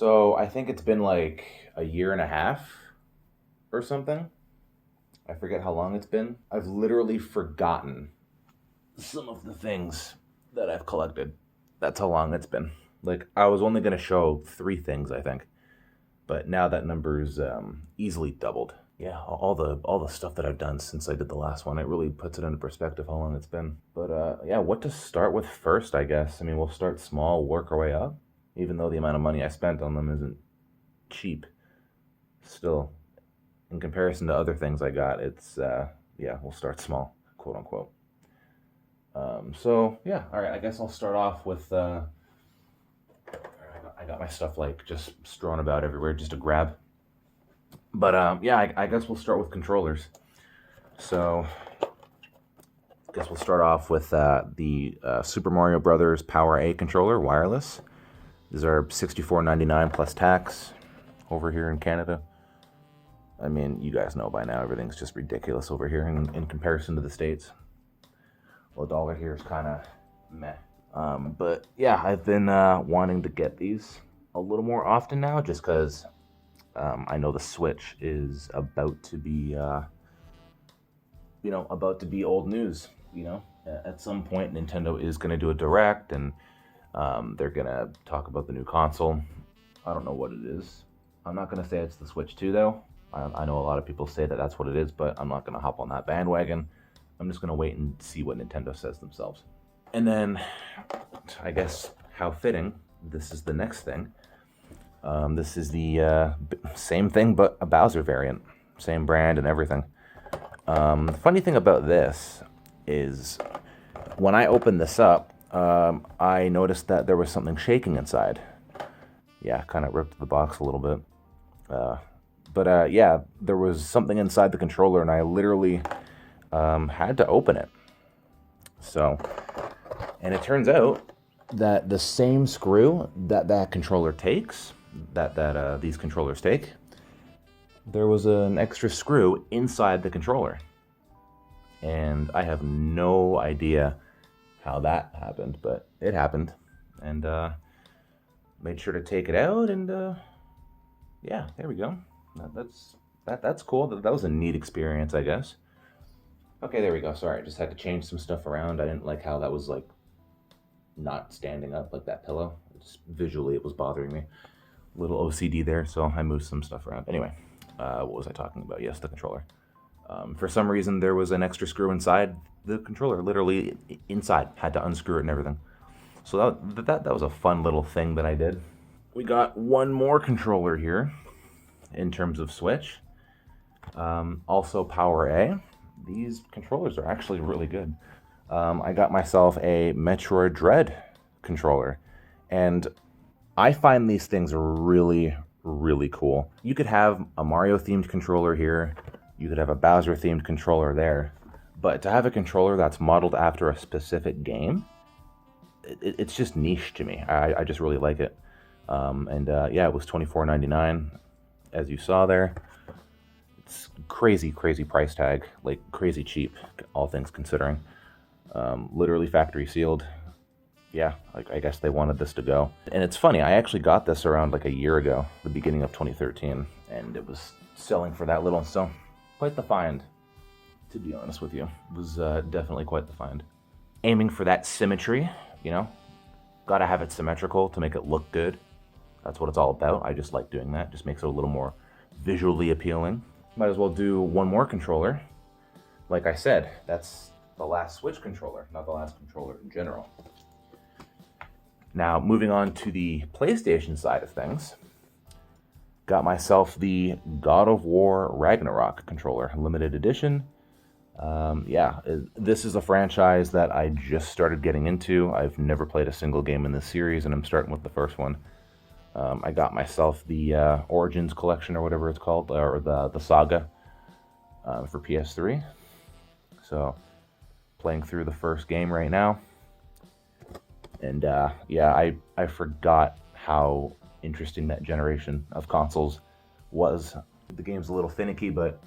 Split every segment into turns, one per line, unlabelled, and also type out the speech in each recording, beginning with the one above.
So I think it's been like a year and a half or something. I forget how long it's been. I've literally forgotten some of the things that I've collected. That's how long it's been. Like, I was only going to show three things, I think. But now that number's easily doubled. Yeah, all the stuff that I've done since I did the last one, it really puts it into perspective how long it's been. But yeah, what to start with first, I guess. I mean, we'll start small, work our way up. Even though the amount of money I spent on them isn't cheap, still, in comparison to other things I got, it's yeah, we'll start small, quote unquote. So yeah, all right. I guess I'll start off with. I got my stuff like just strewn about everywhere, just to grab. But yeah, I guess we'll start with controllers. So I guess we'll start off with the Super Mario Brothers Power A controller, wireless. These are $64.99 plus tax over here in Canada. I mean, you guys know by now, everything's just ridiculous over here in comparison to the States. Well, the dollar here is kind of meh. But yeah, I've been wanting to get these a little more often now, just because I know the Switch is about to be, about to be old news. At some point, Nintendo is going to do a direct, and they're going to talk about the new console. I don't know what it is. I'm not going to say it's the Switch 2, though. I know a lot of people say that that's what it is, but I'm not going to hop on that bandwagon. I'm just going to wait and see what Nintendo says themselves. And then, I guess, how fitting, this is the next thing. This is the same thing, but a Bowser variant. Same brand and everything. The funny thing about this is, when I opened this up, I noticed that there was something shaking inside. Yeah, kind of ripped the box a little bit. But yeah, there was something inside the controller, and I literally had to open it. So, and it turns out that the same screw that controller takes, that these controllers take, there was an extra screw inside the controller. And I have no idea how that happened, but it happened. And made sure to take it out, and yeah, there we go. That's cool. That was a neat experience, I guess. Okay, there we go. Sorry, I just had to change some stuff around. I didn't like how that was like not standing up like that pillow. Visually, it was bothering me. A little OCD there, so I moved some stuff around. Anyway, what was I talking about? Yes, the controller. For some reason, there was an extra screw inside the controller, literally inside. Had to unscrew it and everything. So that was a fun little thing that I did. We got one more controller here in terms of Switch. Also Power A. These controllers are actually really good. I got myself a Metroid Dread controller, and I find these things really, really cool. You could have a Mario-themed controller here, you could have a Bowser-themed controller there, but to have a controller that's modeled after a specific game, it's just niche to me. I just really like it. And yeah, it was $24.99, as you saw there. It's crazy price tag, like crazy cheap, all things considering. Literally factory sealed. Yeah, I guess they wanted this to go. And it's funny, I actually got this around like a year ago, the beginning of 2013, and it was selling for that little, so quite the find, to be honest with you. It was definitely quite the find. Aiming for that symmetry, gotta have it symmetrical to make it look good. That's what it's all about. I just like doing that, just makes it a little more visually appealing. Might as well do one more controller. Like I said, that's the last Switch controller, not the last controller in general. Now, moving on to the PlayStation side of things, got myself the God of War Ragnarok controller, limited edition. Yeah, this is a franchise that I just started getting into. I've never played a single game in this series, and I'm starting with the first one. I got myself the Origins collection, or whatever it's called, or the Saga for PS3. So, playing through the first game right now. And yeah, I forgot how interesting that generation of consoles was. The game's a little finicky, but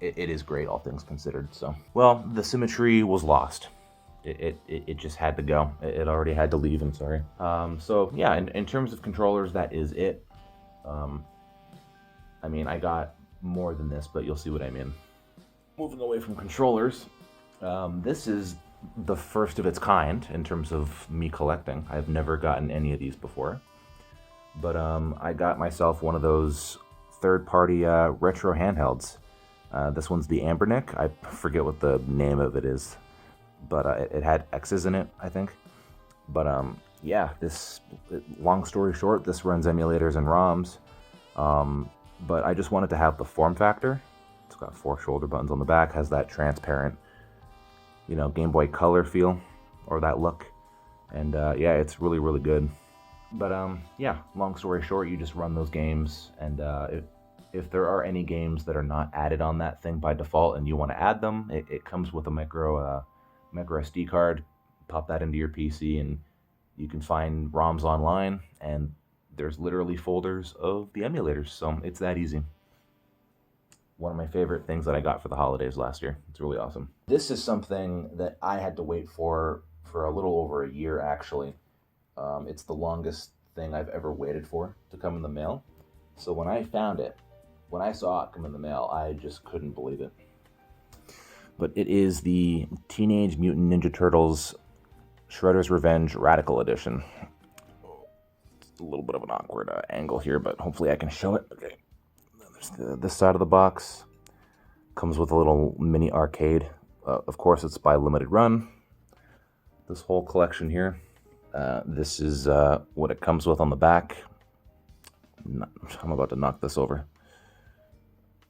it is great, all things considered. So, well, the symmetry was lost. It just had to go. It already had to leave, I'm sorry. So yeah, in terms of controllers, that is it. I mean, I got more than this, but you'll see what I mean. Moving away from controllers, this is the first of its kind in terms of me collecting. I've never gotten any of these before. But I got myself one of those third-party retro handhelds. This one's the Anbernic. I forget what the name of it is, but it had X's in it, I think. But yeah, long story short, this runs emulators and ROMs. But I just wanted to have the form factor. It's got 4 shoulder buttons on the back, has that transparent, Game Boy Color feel, or that look. And yeah, it's really, really good. But yeah, long story short, you just run those games, and if there are any games that are not added on that thing by default and you want to add them, it comes with a micro SD card. Pop that into your PC, and you can find ROMs online, and there's literally folders of the emulators, so it's that easy. One of my favorite things that I got for the holidays last year. It's really awesome. This is something that I had to wait for a little over a year, actually. It's the longest thing I've ever waited for to come in the mail. So when I found it, when I saw it come in the mail, I just couldn't believe it. But it is the Teenage Mutant Ninja Turtles Shredder's Revenge Radical Edition. It's a little bit of an awkward angle here, but hopefully I can show it. Okay. There's this side of the box. Comes with a little mini arcade. Of course, it's by limited run. This whole collection here. This is what it comes with on the back. I'm about to knock this over.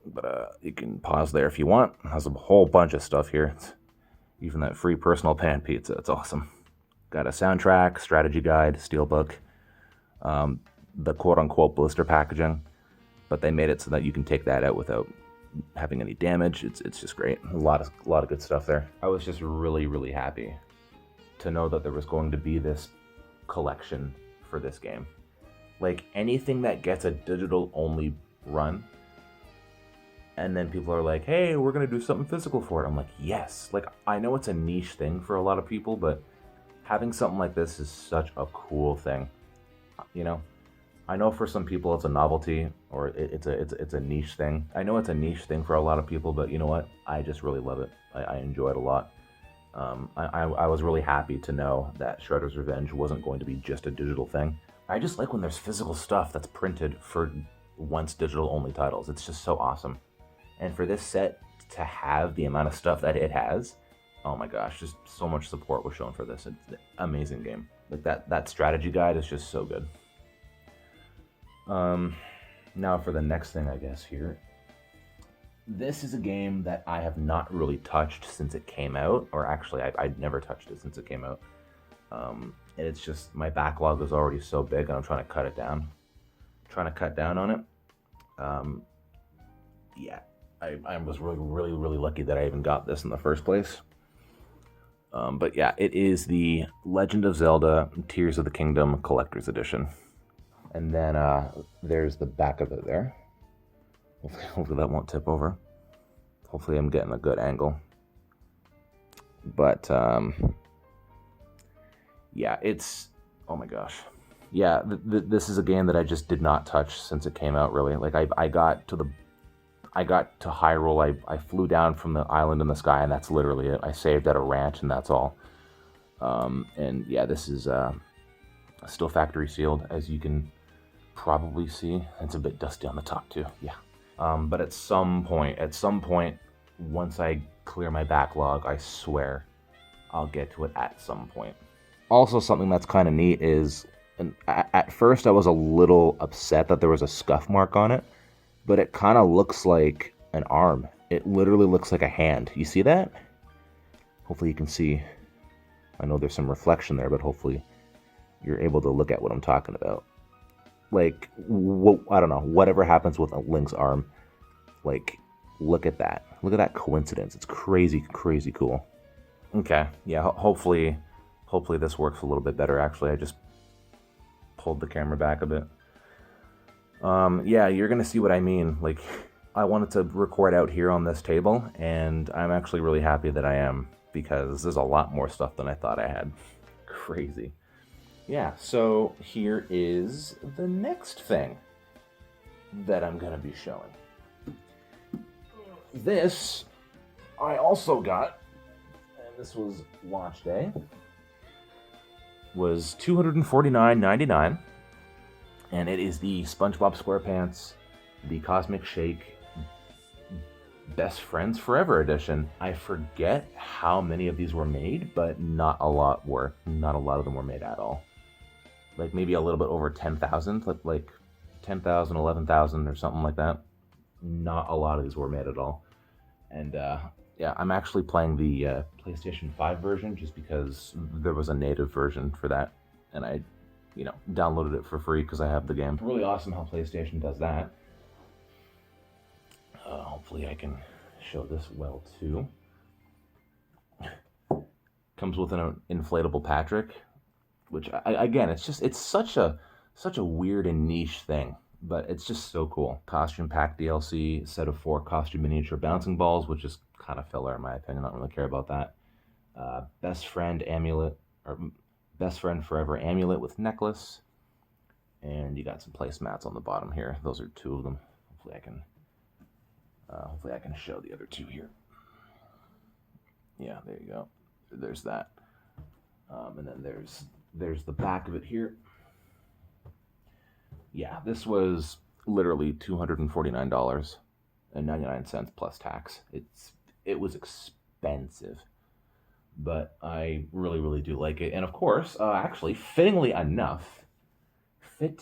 But you can pause there if you want. It has a whole bunch of stuff here. Even that free personal pan pizza. It's awesome. Got a soundtrack, strategy guide, steelbook, the quote-unquote blister packaging. But they made it so that you can take that out without having any damage. It's just great. A lot of good stuff there. I was just really, really happy to know that there was going to be this collection for this game. Like, anything that gets a digital-only run, and then people are like, hey, we're going to do something physical for it. I'm like, yes. Like, I know it's a niche thing for a lot of people, but having something like this is such a cool thing. I know for some people it's a novelty, or it's a niche thing. I know it's a niche thing for a lot of people, but you know what? I just really love it. I enjoy it a lot. I was really happy to know that Shredder's Revenge wasn't going to be just a digital thing. I just like when there's physical stuff that's printed for once digital-only titles. It's just so awesome. And for this set to have the amount of stuff that it has, oh my gosh, just so much support was shown for this. It's an amazing game. Like that strategy guide is just so good. Now for the next thing, I guess, here. This is a game that I have not really touched since it came out, or actually I'd never touched it since it came out. And it's just, my backlog is already so big and I'm trying to cut it down. Trying to cut down on it. Yeah, I was really, really, really lucky that I even got this in the first place. But yeah, it is the Legend of Zelda Tears of the Kingdom Collector's Edition. And then there's the back of it there. Hopefully that won't tip over. Hopefully I'm getting a good angle. But yeah, it's, oh my gosh. Yeah, this is a game that I just did not touch since it came out, really. Like, I got to Hyrule. I flew down from the island in the sky, and that's literally it. I saved at a ranch, and that's all. And yeah, this is still factory sealed, as you can probably see. It's a bit dusty on the top too. Yeah. But at some point, once I clear my backlog, I swear I'll get to it at some point. Also, something that's kind of neat is, and at first I was a little upset that there was a scuff mark on it, but it kind of looks like an arm. It literally looks like a hand. You see that? Hopefully you can see. I know there's some reflection there, but hopefully you're able to look at what I'm talking about. Like, I don't know, whatever happens with a Link's arm, like, look at that. Look at that coincidence. It's crazy, crazy cool. Okay, yeah, hopefully this works a little bit better, actually. I just pulled the camera back a bit. Yeah, you're going to see what I mean. Like, I wanted to record out here on this table, and I'm actually really happy that I am, because there's a lot more stuff than I thought I had. Crazy. Yeah, so here is the next thing. that I'm going to be showing. This I also got, and this was launch day, was $249.99, and it is the SpongeBob SquarePants The Cosmic Shake Best Friends Forever edition. I forget how many of these were made, but not a lot of them were made at all. Like maybe a little bit over 10,000, like 10,000, 11,000 or something like that. Not a lot of these were made at all. And yeah, I'm actually playing the PlayStation 5 version just because there was a native version for that, and I, downloaded it for free because I have the game. Really awesome how PlayStation does that. Hopefully I can show this well too. Comes with an inflatable Patrick, which again, it's such a weird and niche thing, but it's just so cool. Costume pack DLC, set of 4 costume miniature bouncing balls, which is kind of filler in my opinion. I don't really care about that. Best friend amulet, or Best Friend Forever amulet with necklace, and you got some placemats on the bottom here. Those are 2 of them. Hopefully I can show the other 2 here. Yeah, there you go. There's that. And then there's the back of it here. Yeah, this was literally $249.99 plus tax. It was expensive, but I really do like it. And of course, actually, fittingly enough, the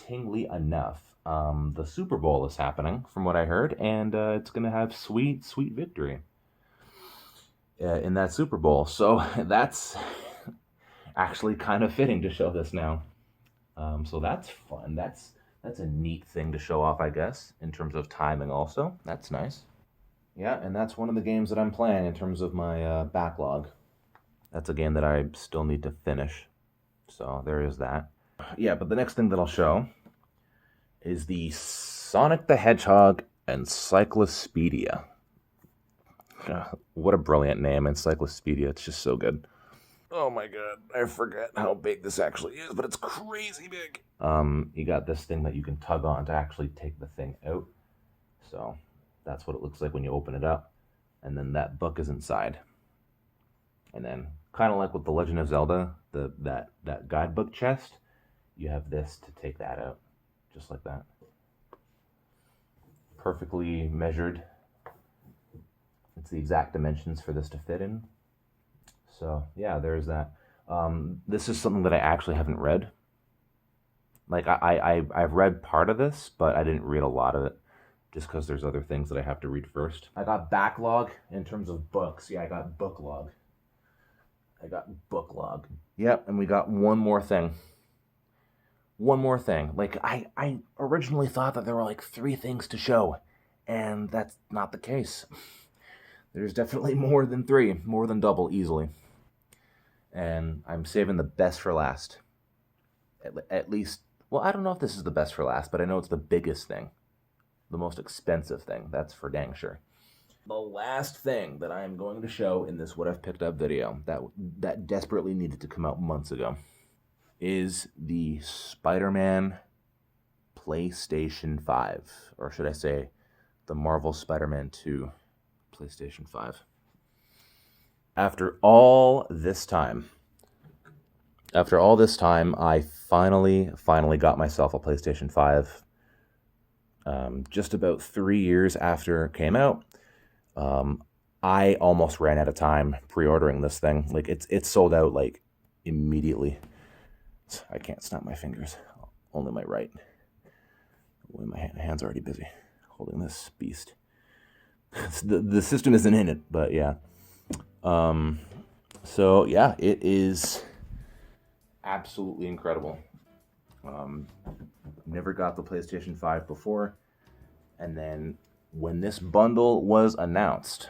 Super Bowl is happening, from what I heard, and it's going to have sweet victory in that Super Bowl. So that's actually kind of fitting to show this now. So that's fun. That's a neat thing to show off, I guess, in terms of timing also. That's nice. Yeah, and that's one of the games that I'm playing in terms of my backlog. That's a game that I still need to finish. So there is that. Yeah, but the next thing that I'll show is the Sonic the Hedgehog Encyclopedia. What a brilliant name, Encyclopedia. It's just so good. Oh my god, I forget how big this actually is, but it's crazy big. You got this thing that you can tug on to actually take the thing out. So that's what it looks like when you open it up. And then that book is inside. And then, kind of like with The Legend of Zelda, that guidebook chest, you have this to take that out. Just like that. Perfectly measured. It's the exact dimensions for this to fit in. So, yeah, there's that. This is something that I actually haven't read. Like, I've read part of this, but I didn't read a lot of it, just because there's other things that I have to read first. I got backlog in terms of books. Yeah, I got booklog. Yep, and we got one more thing. Like, I originally thought that there were like 3 things to show, and that's not the case. There's definitely more than 3, more than double, easily. And I'm saving the best for last. At least, well, I don't know if this is the best for last, but I know it's the biggest thing. The most expensive thing, that's for dang sure. The last thing that I am going to show in this What I've Picked Up video that desperately needed to come out months ago is the Spider-Man PlayStation 5, or should I say the Marvel Spider-Man 2 PlayStation 5. After all this time, I finally got myself a PlayStation 5. Just about 3 years after it came out. I almost ran out of time pre-ordering this thing. Like, it's sold out like immediately. I can't snap my fingers, only my right. My hand's already busy holding this beast. The system isn't in it, but yeah. So yeah, it is absolutely incredible. Never got the PlayStation 5 before, and then when this bundle was announced,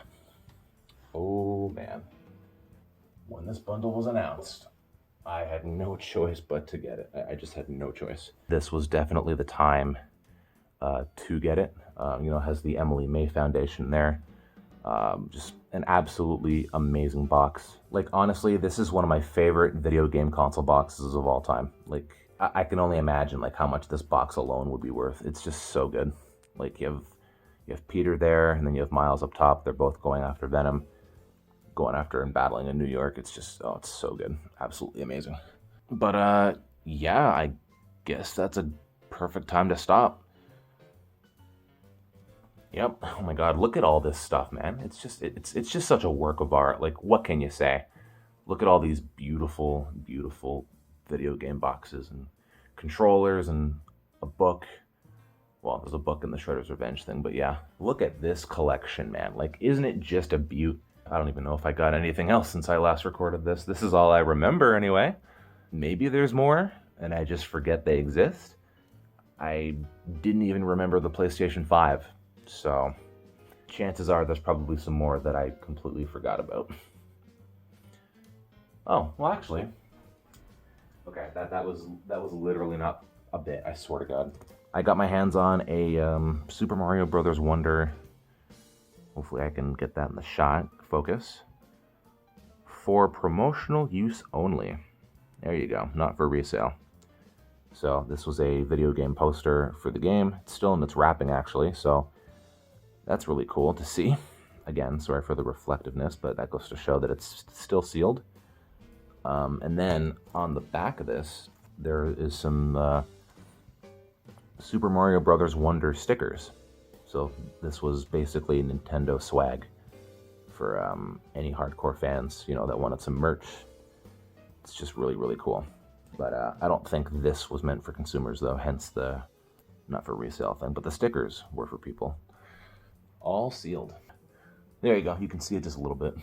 oh man, when this bundle was announced, I had no choice but to get it. I just had no choice. This was definitely the time to get it. It has the Emily May Foundation there. Just an absolutely amazing box. Like, honestly, this is one of my favorite video game console boxes of all time. Like, I can only imagine like how much this box alone would be worth. It's just so good. Like you have Peter there, and then you have Miles up top. They're both going after Venom, going after and battling in New York. It's just, oh, it's so good. Absolutely amazing. But yeah, I guess that's a perfect time to stop. Yep. Oh my God, look at all this stuff, man. It's just such a work of art. Like, what can you say? Look at all these beautiful, beautiful video game boxes and controllers and a book. Well, there's a book in the Shredder's Revenge thing, but yeah. Look at this collection, man. Like, isn't it just a beaut? I don't even know if I got anything else since I last recorded this. This is all I remember anyway. Maybe there's more, and I just forget they exist. I didn't even remember the PlayStation 5, so chances are there's probably some more that I completely forgot about. Oh, well, actually, okay, that was literally not a bit, I swear to God. I got my hands on a Super Mario Brothers Wonder. Hopefully I can get that in the shot. Focus. For promotional use only. There you go, not for resale. So this was a video game poster for the game. It's still in its wrapping, actually, so that's really cool to see. Again, sorry for the reflectiveness, but that goes to show that it's still sealed. And then on the back of this, there is some Super Mario Brothers Wonder stickers. So this was basically Nintendo swag for any hardcore fans, you know, that wanted some merch. It's just really, really cool. But I don't think this was meant for consumers, though, hence the not for resale thing. But the stickers were for people. All sealed. There you go. You can see it just a little bit.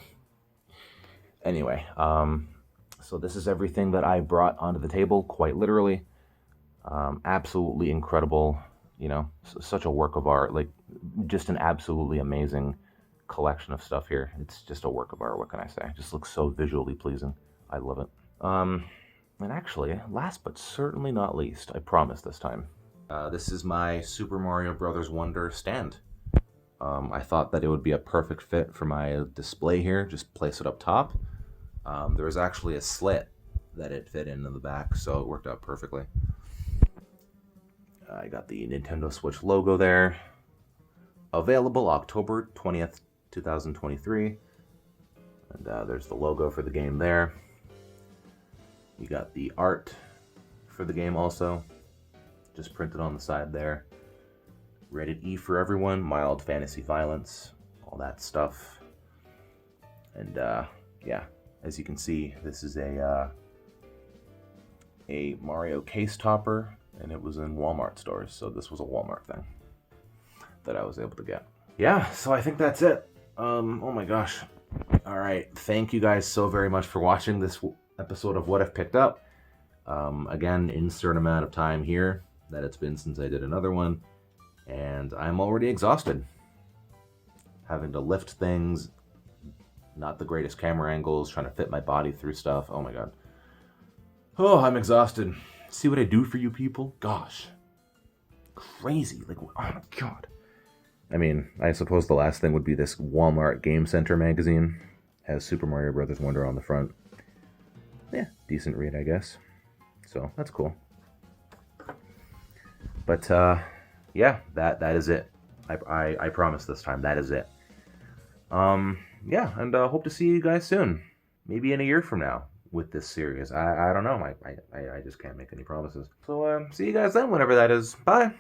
Anyway, so this is everything that I brought onto the table, quite literally. Absolutely incredible, you know, such a work of art. Like, just an absolutely amazing collection of stuff here. It's just a work of art, what can I say? It just looks so visually pleasing. I love it. And actually, last but certainly not least, I promise this time, this is my Super Mario Brothers Wonder stand. I thought that it would be a perfect fit for my display here. Just place it up top. There was actually a slit that it fit into the back, so it worked out perfectly. I got the Nintendo Switch logo there. Available October 20th, 2023. And there's the logo for the game there. You got the art for the game also, just printed on the side there. Rated E for everyone, mild fantasy violence, all that stuff. And yeah, as you can see, this is a Mario case topper, and it was in Walmart stores, so this was a Walmart thing that I was able to get. Yeah, so I think that's it. Oh my gosh. All right, thank you guys so very much for watching this episode of What I've Picked Up. Again, insert amount of time here that it's been since I did another one, and I'm already exhausted. Having to lift things, not the greatest camera angles, trying to fit my body through stuff. Oh my God. Oh, I'm exhausted. See what I do for you people? Gosh. Crazy. Like, oh my God. I mean, I suppose the last thing would be this Walmart Game Center magazine. Has Super Mario Brothers Wonder on the front. Yeah, decent read, I guess. So, that's cool. But, yeah, that is it. I promise this time, that is it. Yeah, and hope to see you guys soon. Maybe in a year from now with this series. I don't know. I just can't make any promises. So, see you guys then, whenever that is. Bye!